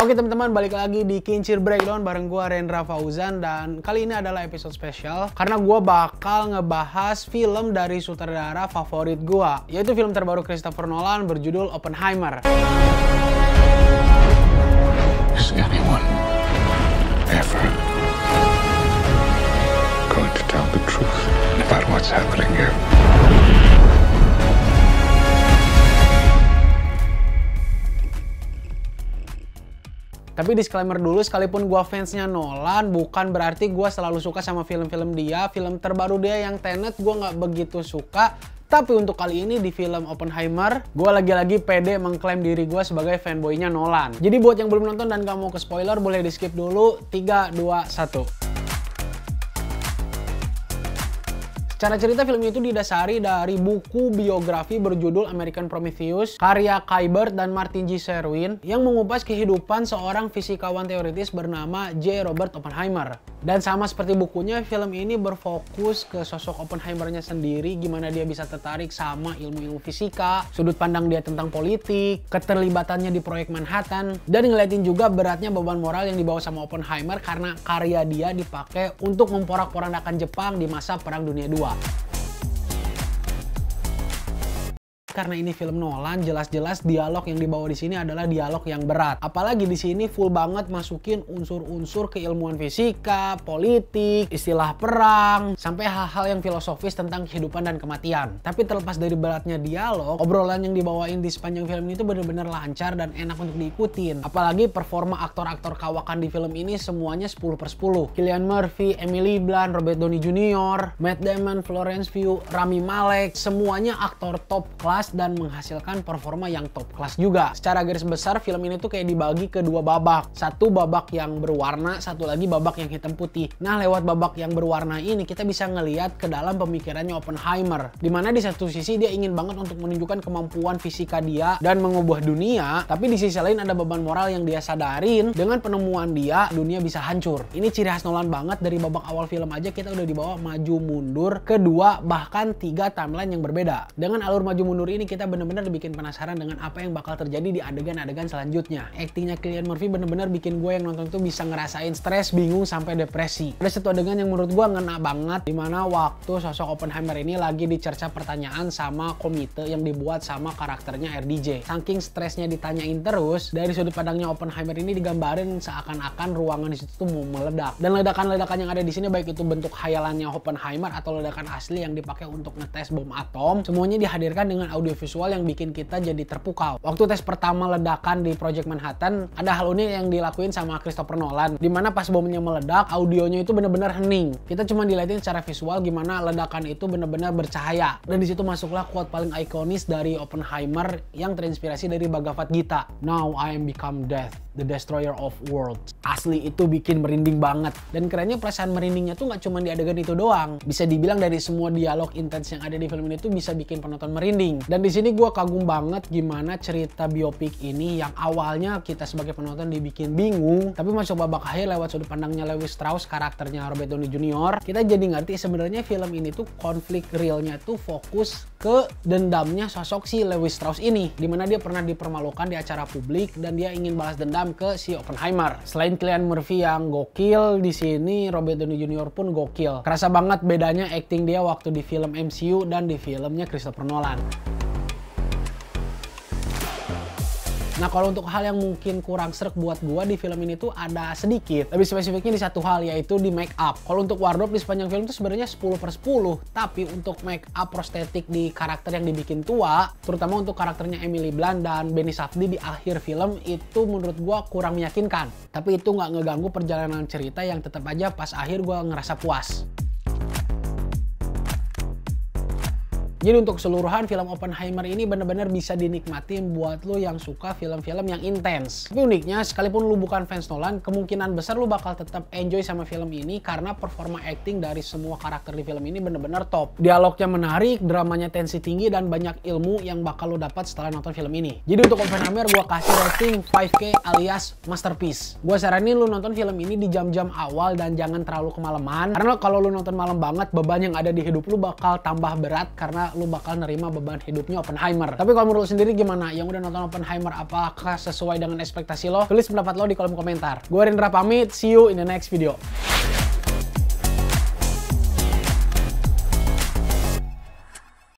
Oke teman-teman, balik lagi di Kincir Breakdown bareng gua Rendra Fauzan. Dan kali ini adalah episode spesial karena gua bakal ngebahas film dari sutradara favorit gua, yaitu film terbaru Christopher Nolan berjudul Oppenheimer. Is anyone ever going to tell the truth about what's happening here? Tapi disclaimer dulu, sekalipun gua fansnya Nolan, bukan berarti gua selalu suka sama film-film dia. Film terbaru dia yang Tenet gua nggak begitu suka. Tapi untuk kali ini di film Oppenheimer, gua lagi-lagi pede mengklaim diri gua sebagai fanboynya Nolan. Jadi buat yang belum nonton dan gak mau ke spoiler, boleh di skip dulu. 3, 2, 1. Secara cerita, film itu didasari dari buku biografi berjudul American Prometheus karya Kai Bird dan Martin G. Sherwin yang mengupas kehidupan seorang fisikawan teoritis bernama J. Robert Oppenheimer. Dan sama seperti bukunya, film ini berfokus ke sosok Oppenheimer-nya sendiri, gimana dia bisa tertarik sama ilmu-ilmu fisika, sudut pandang dia tentang politik, keterlibatannya di proyek Manhattan, dan ngeliatin juga beratnya beban moral yang dibawa sama Oppenheimer karena karya dia dipakai untuk memporak-porandakan Jepang di masa Perang Dunia II. Karena ini film Nolan, jelas-jelas dialog yang dibawa di sini adalah dialog yang berat. Apalagi di sini full banget masukin unsur-unsur keilmuan fisika, politik, istilah perang, sampai hal-hal yang filosofis tentang kehidupan dan kematian. Tapi terlepas dari beratnya dialog, obrolan yang dibawain di sepanjang film ini tuh bener-bener lancar dan enak untuk diikutin. Apalagi performa aktor-aktor kawakan di film ini semuanya 10/10. Cillian Murphy, Emily Blunt, Robert Downey Jr., Matt Damon, Florence Pugh, Rami Malek, semuanya aktor top kelas dan menghasilkan performa yang top kelas juga. Secara garis besar film ini tuh kayak dibagi ke dua babak. Satu babak yang berwarna, satu lagi babak yang hitam putih. Nah, lewat babak yang berwarna ini kita bisa ngeliat ke dalam pemikirannya Oppenheimer. Dimana di satu sisi dia ingin banget untuk menunjukkan kemampuan fisika dia dan mengubah dunia, tapi di sisi lain ada beban moral yang dia sadarin dengan penemuan dia, dunia bisa hancur. Ini ciri khas Nolan banget, dari babak awal film aja kita udah dibawa maju mundur ke 2 bahkan 3 timeline yang berbeda. Dengan alur maju mundur ini kita bener-bener bikin penasaran dengan apa yang bakal terjadi di adegan-adegan selanjutnya. Aktingnya Cillian Murphy bener-bener bikin gue yang nonton itu bisa ngerasain stres, bingung, sampai depresi. Ada satu adegan yang menurut gue ngena banget, dimana waktu sosok Oppenheimer ini lagi dicerca pertanyaan sama komite yang dibuat sama karakternya RDJ. Saking stresnya ditanyain terus, dari sudut pandangnya Oppenheimer ini digambarin seakan-akan ruangan di situ tuh mau meledak. Dan ledakan-ledakan yang ada di sini, baik itu bentuk khayalannya Oppenheimer atau ledakan asli yang dipakai untuk ngetes bom atom, semuanya dihadirkan dengan audiovisual yang bikin kita jadi terpukau. Waktu tes pertama ledakan di Project Manhattan, ada hal unik yang dilakuin sama Christopher Nolan, dimana pas bomnya meledak, audionya itu bener-bener hening. Kita cuma dilihatin secara visual gimana ledakan itu bener-bener bercahaya. Dan disitu masuklah quote paling ikonis dari Oppenheimer yang terinspirasi dari Bhagavad Gita. Now I am become death, the destroyer of worlds. Asli itu bikin merinding banget. Dan kerennya perasaan merindingnya tuh nggak cuma di adegan itu doang. Bisa dibilang dari semua dialog intens yang ada di film ini tuh bisa bikin penonton merinding. Dan di sini gue kagum banget gimana cerita biopik ini yang awalnya kita sebagai penonton dibikin bingung, tapi masuk babak akhir lewat sudut pandangnya Levi Strauss, karakternya Robert Downey Jr., kita jadi ngerti sebenarnya film ini tuh konflik realnya tuh fokus ke dendamnya sosok si Levi Strauss ini, dimana dia pernah dipermalukan di acara publik dan dia ingin balas dendam ke si Oppenheimer. Selain Cillian Murphy yang gokil, di sini Robert Downey Jr. pun gokil. Kerasa banget bedanya acting dia waktu di film MCU dan di filmnya Christopher Nolan. Nah, kalau untuk hal yang mungkin kurang sreg buat gua di film ini tuh ada sedikit. Lebih spesifiknya di satu hal, yaitu di make up. Kalau untuk wardrobe di sepanjang film itu sebenarnya 10/10. Tapi untuk make up prostetik di karakter yang dibikin tua, terutama untuk karakternya Emily Blunt dan Benny Safdie di akhir film, itu menurut gua kurang meyakinkan. Tapi itu nggak ngeganggu perjalanan cerita yang tetap aja pas akhir gua ngerasa puas. Jadi untuk keseluruhan film Oppenheimer ini bener-bener bisa dinikmatin buat lo yang suka film-film yang intens. Tapi uniknya, sekalipun lo bukan fans Nolan, kemungkinan besar lo bakal tetap enjoy sama film ini karena performa acting dari semua karakter di film ini bener-bener top. Dialognya menarik, dramanya tensi tinggi, dan banyak ilmu yang bakal lo dapat setelah nonton film ini. Jadi untuk Oppenheimer gue kasih rating 5K alias masterpiece. Gue saranin lo nonton film ini di jam-jam awal dan jangan terlalu kemalaman. Karena kalau lo nonton malam banget, beban yang ada di hidup lo bakal tambah berat karena percaya lu bakal nerima beban hidupnya Oppenheimer. Tapi kalau menurut lu sendiri gimana? Yang udah nonton Oppenheimer apakah sesuai dengan ekspektasi lo? Tulis pendapat lo di kolom komentar. Gue Rindra pamit, see you in the next video.